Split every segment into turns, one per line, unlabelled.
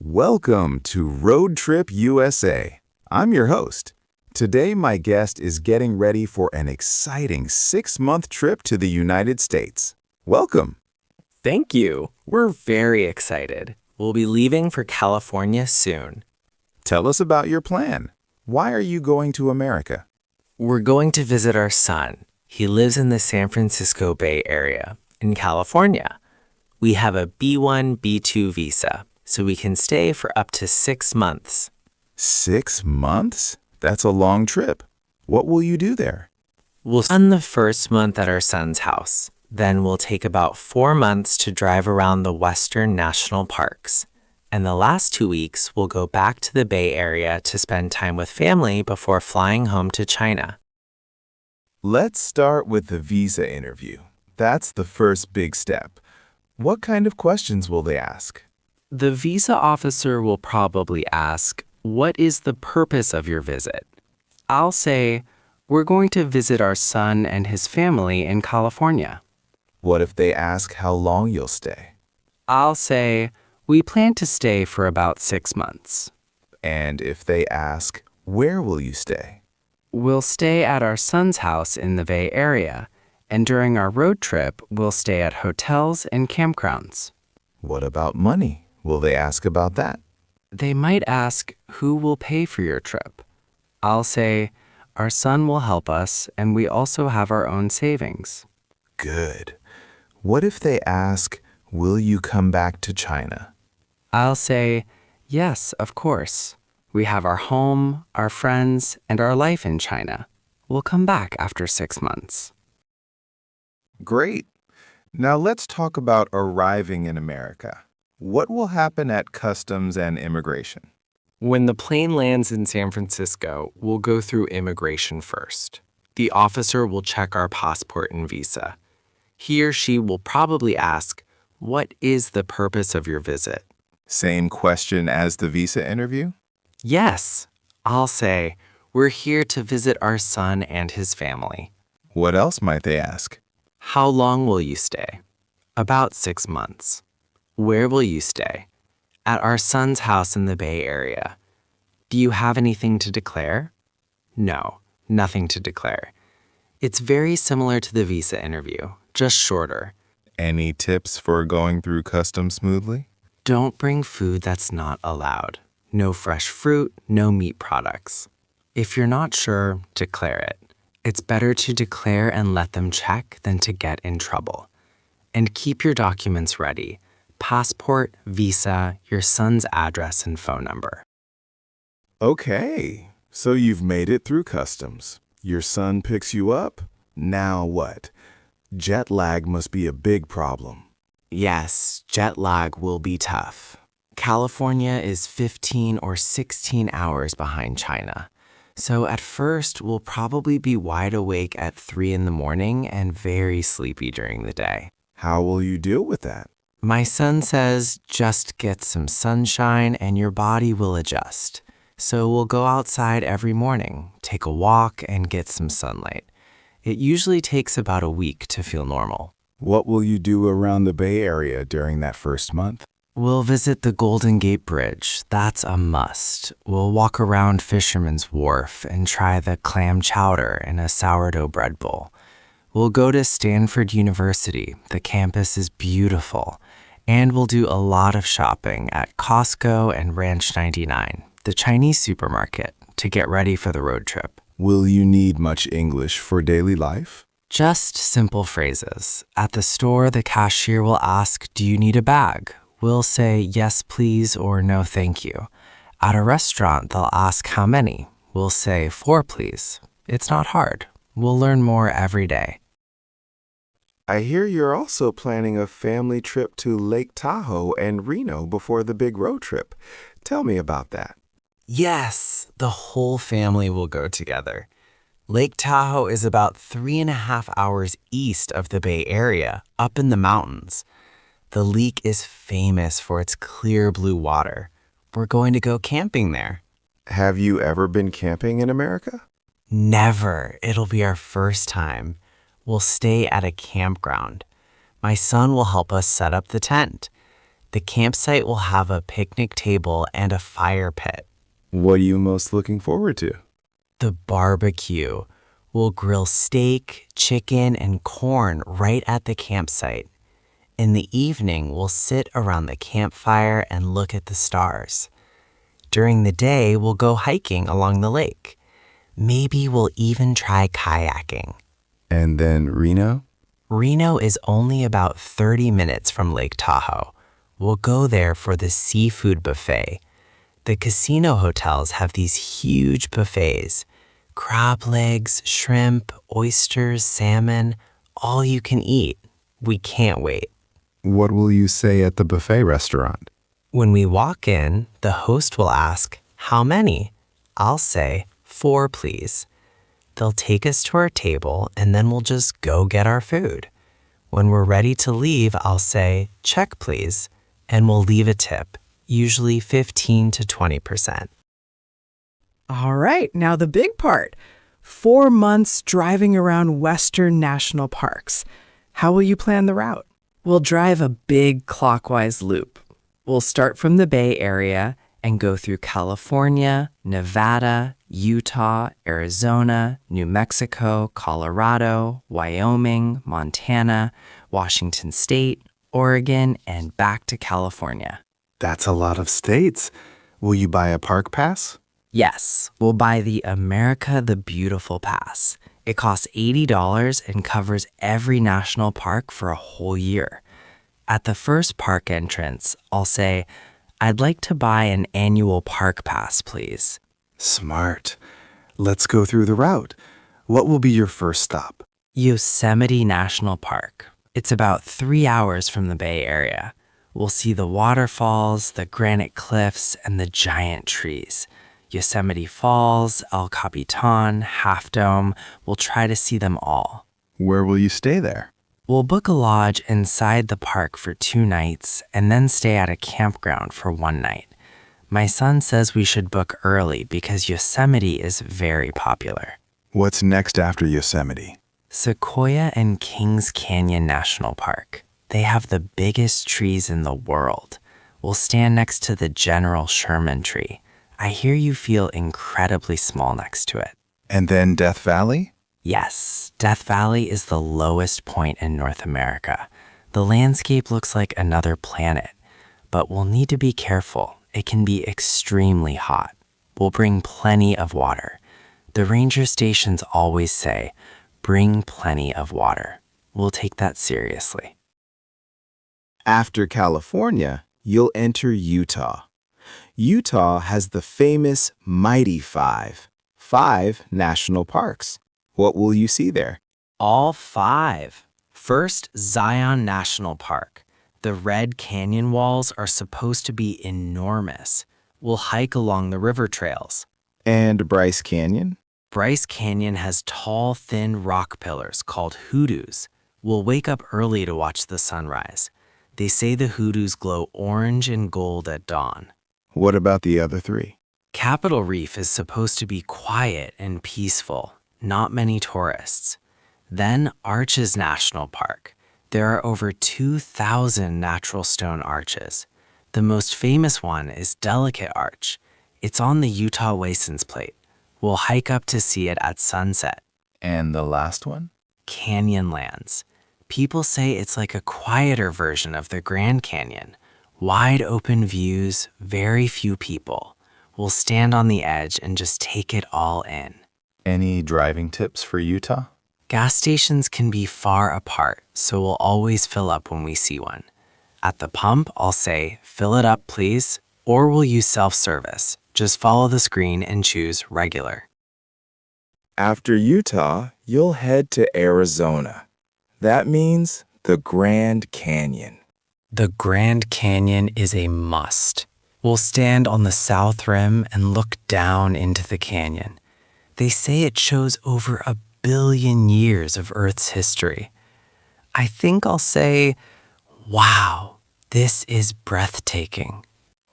Welcome to Road Trip USA. I'm your host. Today, my guest is getting ready for an exciting 6-month trip to the United States. Welcome.
Thank you. We're very excited. We'll be leaving for California soon.
Tell us about your plan. Why are you going to America?
We're going to visit our son. He lives in the San Francisco Bay Area, in California. We have a B1, B2 visa, so we can stay for up to 6 months.
6 months? That's a long trip. What will you do there?
We'll spend the first month at our son's house. Then we'll take about 4 months to drive around the Western National Parks. And the last 2 weeks, we'll go back to the Bay Area to spend time with family before flying home to China.
Let's start with the visa interview. That's the first big step. What kind of questions will they ask?
The visa officer will probably ask, "What is the purpose of your visit?" I'll say, "We're going to visit our son and his family in California."
What if they ask how long you'll stay?
I'll say, "We plan to stay for about 6 months."
And if they ask, where will you stay?
We'll stay at our son's house in the Bay Area, and during our road trip, we'll stay at hotels and campgrounds.
What about money? Will they ask about that?
They might ask, "Who will pay for your trip?" I'll say, "Our son will help us, and we also have our own savings."
Good. What if they ask, will you come back to China?
I'll say, "Yes, of course. We have our home, our friends, and our life in China. We'll come back after 6 months."
Great. Now let's talk about arriving in America. What will happen at customs and immigration?
When the plane lands in San Francisco, we'll go through immigration first. The officer will check our passport and visa. He or she will probably ask, "What is the purpose of your visit?"
Same question as the visa interview?
Yes, I'll say, "We're here to visit our son and his family."
What else might they ask?
How long will you stay? About 6 months. Where will you stay? At our son's house in the Bay Area. Do you have anything to declare? No, nothing to declare. It's very similar to the visa interview, just shorter.
Any tips for going through customs smoothly?
Don't bring food that's not allowed. No fresh fruit, no meat products. If you're not sure, declare it. It's better to declare and let them check than to get in trouble. And keep your documents ready. Passport, visa, your son's address and phone number.
Okay, so you've made it through customs. Your son picks you up. Now what? Jet lag must be a big problem.
Yes, jet lag will be tough. California is 15 or 16 hours behind China. So at first, we'll probably be wide awake at 3 in the morning and very sleepy during the day.
How will you deal with that?
My son says, "Just get some sunshine and your body will adjust." So we'll go outside every morning, take a walk, and get some sunlight. It usually takes about a week to feel normal.
What will you do around the Bay Area during that first month?
We'll visit the Golden Gate Bridge. That's a must. We'll walk around Fisherman's Wharf and try the clam chowder and a sourdough bread bowl. We'll go to Stanford University. The campus is beautiful. And we'll do a lot of shopping at Costco and Ranch 99, the Chinese supermarket, to get ready for the road trip.
Will you need much English for daily life?
Just simple phrases. At the store, the cashier will ask, "Do you need a bag?" We'll say, "Yes, please," or "No, thank you." At a restaurant, they'll ask how many. We'll say, "4, please." It's not hard. We'll learn more every day.
I hear you're also planning a family trip to Lake Tahoe and Reno before the big road trip. Tell me about that.
Yes, the whole family will go together. Lake Tahoe is about 3.5 hours east of the Bay Area, up in the mountains. The lake is famous for its clear blue water. We're going to go camping there.
Have you ever been camping in America?
Never. It'll be our first time. We'll stay at a campground. My son will help us set up the tent. The campsite will have a picnic table and a fire pit.
What are you most looking forward to?
The barbecue. We'll grill steak, chicken, and corn right at the campsite. In the evening, we'll sit around the campfire and look at the stars. During the day, we'll go hiking along the lake. Maybe we'll even try kayaking.
And then Reno?
Reno is only about 30 minutes from Lake Tahoe. We'll go there for the seafood buffet. The casino hotels have these huge buffets. Crab legs, shrimp, oysters, salmon, all you can eat. We can't wait.
What will you say at the buffet restaurant?
When we walk in, the host will ask, "How many?" I'll say, "4, please." They'll take us to our table and then we'll just go get our food. When we're ready to leave, I'll say, "Check, please," and we'll leave a tip, usually 15 to 20%.
All right, now the big part. 4 months driving around Western national parks. How will you plan the route? We'll drive a big clockwise loop. We'll start from the Bay Area and go through California, Nevada, Utah, Arizona, New Mexico, Colorado, Wyoming, Montana, Washington State, Oregon, and back to California.
That's a lot of states. Will you buy a park pass?
Yes, we'll buy the America the Beautiful Pass. It costs $80 and covers every national park for a whole year. At the first park entrance, I'll say, "I'd like to buy an annual park pass, please."
Smart. Let's go through the route. What will be your first stop?
Yosemite National Park. It's about 3 hours from the Bay Area. We'll see the waterfalls, the granite cliffs, and the giant trees. Yosemite Falls, El Capitan, Half Dome. We'll try to see them all.
Where will you stay there?
We'll book a lodge inside the park for 2 nights and then stay at a campground for 1 night. My son says we should book early because Yosemite is very popular.
What's next after Yosemite?
Sequoia and Kings Canyon National Park. They have the biggest trees in the world. We'll stand next to the General Sherman tree. I hear you feel incredibly small next to it.
And then Death Valley?
Yes, Death Valley is the lowest point in North America. The landscape looks like another planet, but we'll need to be careful. It can be extremely hot. We'll bring plenty of water. The ranger stations always say, "Bring plenty of water." We'll take that seriously.
After California, you'll enter Utah. Utah has the famous Mighty five national parks. What will you see there?
All 5. First, Zion National Park. The Red Canyon walls are supposed to be enormous. We'll hike along the river trails.
And Bryce Canyon?
Bryce Canyon has tall, thin rock pillars called hoodoos. We'll wake up early to watch the sunrise. They say the hoodoos glow orange and gold at dawn.
What about the other 3?
Capitol Reef is supposed to be quiet and peaceful, not many tourists. Then Arches National Park. There are over 2,000 natural stone arches. The most famous one is Delicate Arch. It's on the Utah license plate. We'll hike up to see it at sunset.
And the last one?
Canyonlands. People say it's like a quieter version of the Grand Canyon. Wide open views, very few people. We'll stand on the edge and just take it all in.
Any driving tips for Utah?
Gas stations can be far apart, so we'll always fill up when we see one. At the pump, I'll say, "Fill it up, please," or we'll use self-service. Just follow the screen and choose regular.
After Utah, you'll head to Arizona. That means the Grand Canyon.
The Grand Canyon is a must. We'll stand on the south rim and look down into the canyon. They say it shows over 1 billion years of Earth's history. I think I'll say, "Wow, this is breathtaking."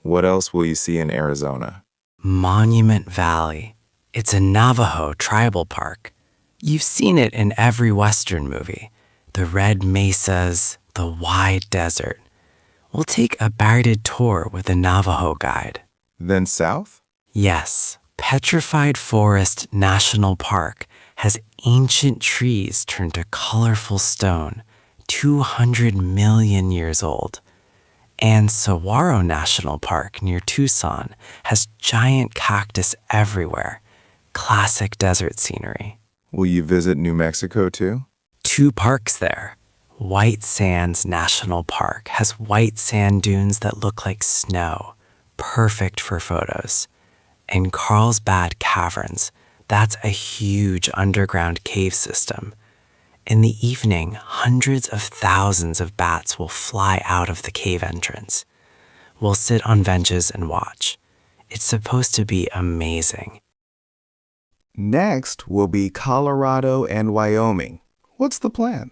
What else will you see in Arizona?
Monument Valley. It's a Navajo tribal park. You've seen it in every Western movie. The red mesas, the wide desert. We'll take a guided tour with a Navajo guide.
Then south?
Yes, Petrified Forest National Park has ancient trees turned to colorful stone, 200 million years old. And Saguaro National Park near Tucson has giant cactus everywhere, classic desert scenery.
Will you visit New Mexico too?
2 parks there. White Sands National Park has white sand dunes that look like snow, perfect for photos. And Carlsbad Caverns, that's a huge underground cave system. In the evening, hundreds of thousands of bats will fly out of the cave entrance. We'll sit on benches and watch. It's supposed to be amazing.
Next will be Colorado and Wyoming. What's the plan?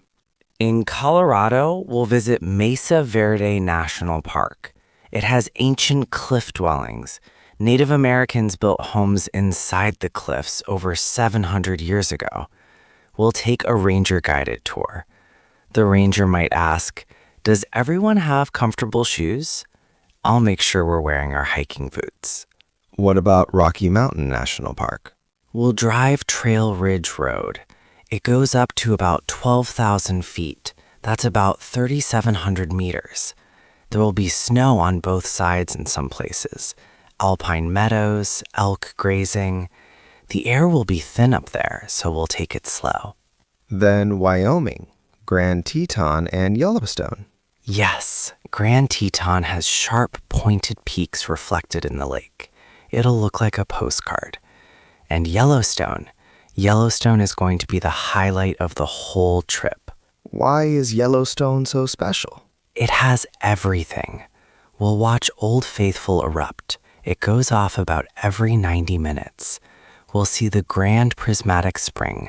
In Colorado, we'll visit Mesa Verde National Park. It has ancient cliff dwellings. Native Americans built homes inside the cliffs over 700 years ago. We'll take a ranger-guided tour. The ranger might ask, "Does everyone have comfortable shoes?" I'll make sure we're wearing our hiking boots.
What about Rocky Mountain National Park?
We'll drive Trail Ridge Road. It goes up to about 12,000 feet. That's about 3,700 meters. There will be snow on both sides in some places. Alpine meadows, elk grazing. The air will be thin up there, so we'll take it slow.
Then Wyoming, Grand Teton, and Yellowstone.
Yes, Grand Teton has sharp, pointed peaks reflected in the lake. It'll look like a postcard. And Yellowstone is going to be the highlight of the whole trip.
Why is Yellowstone so special?
It has everything. We'll watch Old Faithful erupt. It goes off about every 90 minutes. We'll see the grand prismatic spring.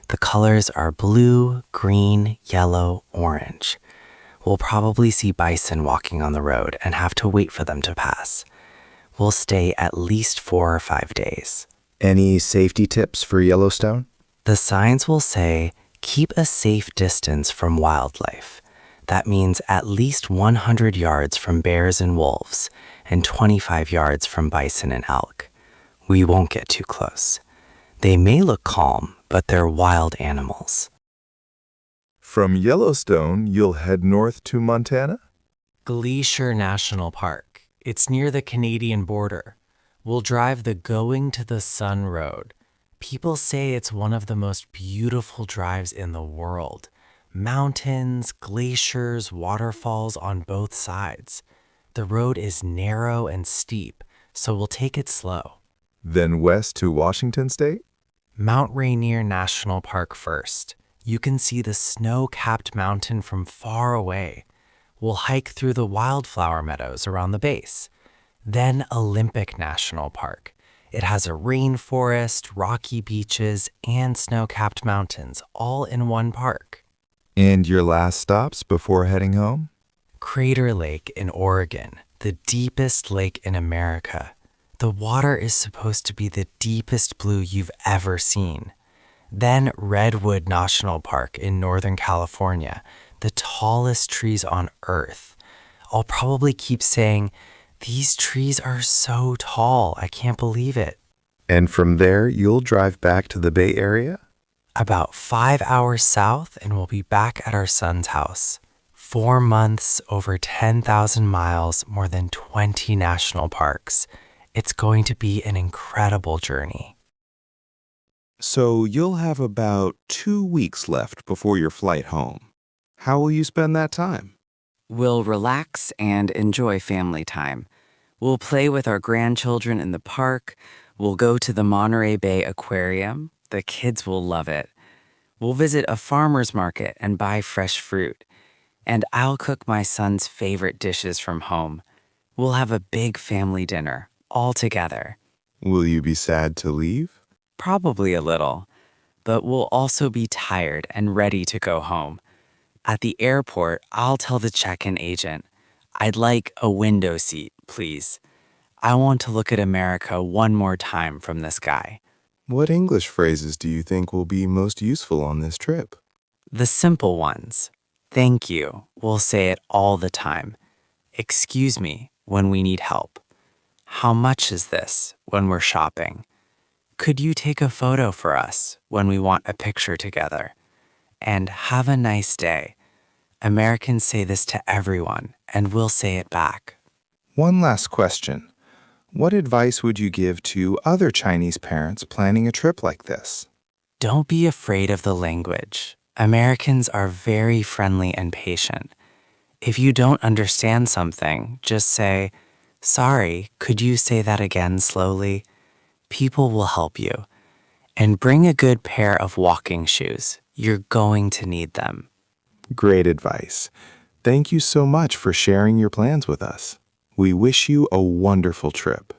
The colors are blue, green, yellow, orange. We'll probably see bison walking on the road and have to wait for them to pass. We'll stay at least 4 or 5 days.
Any safety tips for Yellowstone?
The signs will say, "Keep a safe distance from wildlife." That means at least 100 yards from bears and wolves and 25 yards from bison and elk. We won't get too close. They may look calm, but they're wild animals.
From Yellowstone, you'll head north to Montana?
Glacier National Park. It's near the Canadian border. We'll drive the Going to the Sun Road. People say it's one of the most beautiful drives in the world. Mountains, glaciers, waterfalls on both sides. The road is narrow and steep, so we'll take it slow.
Then west to Washington State?
Mount Rainier National Park first. You can see the snow-capped mountain from far away. We'll hike through the wildflower meadows around the base. Then Olympic National Park. It has a rainforest, rocky beaches, and snow-capped mountains all in one park.
And your last stops before heading home?
Crater Lake in Oregon, the deepest lake in America. The water is supposed to be the deepest blue you've ever seen. Then Redwood National Park in Northern California, the tallest trees on Earth. I'll probably keep saying, "These trees are so tall, I can't believe it."
And from there, you'll drive back to the Bay Area?
About 5 hours south, and we'll be back at our son's house. 4 months, over 10,000 miles, more than 20 national parks. It's going to be an incredible journey.
So you'll have about 2 weeks left before your flight home. How will you spend that time?
We'll relax and enjoy family time. We'll play with our grandchildren in the park. We'll go to the Monterey Bay Aquarium. The kids will love it. We'll visit a farmer's market and buy fresh fruit. And I'll cook my son's favorite dishes from home. We'll have a big family dinner, all together.
Will you be sad to leave?
Probably a little. But we'll also be tired and ready to go home. At the airport, I'll tell the check-in agent, "I'd like a window seat, please. I want to look at America one more time from the sky."
What English phrases do you think will be most useful on this trip?
The simple ones. Thank you. We'll say it all the time. excuse me when we need help. How much is this when we're shopping? Could you take a photo for us when we want a picture together? And have a nice day. Americans say this to everyone, and we'll say it back.
One last question. What advice would you give to other Chinese parents planning a trip like this?
Don't be afraid of the language. Americans are very friendly and patient. If you don't understand something, just say, "Sorry, could you say that again slowly?" People will help you. And bring a good pair of walking shoes. You're going to need them.
Great advice. Thank you so much for sharing your plans with us. We wish you a wonderful trip.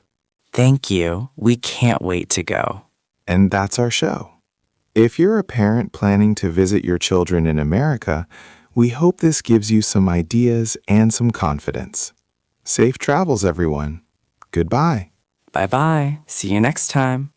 Thank you. We can't wait to go.
And that's our show. If you're a parent planning to visit your children in America, we hope this gives you some ideas and some confidence. Safe travels, everyone. Goodbye.
Bye-bye. See you next time.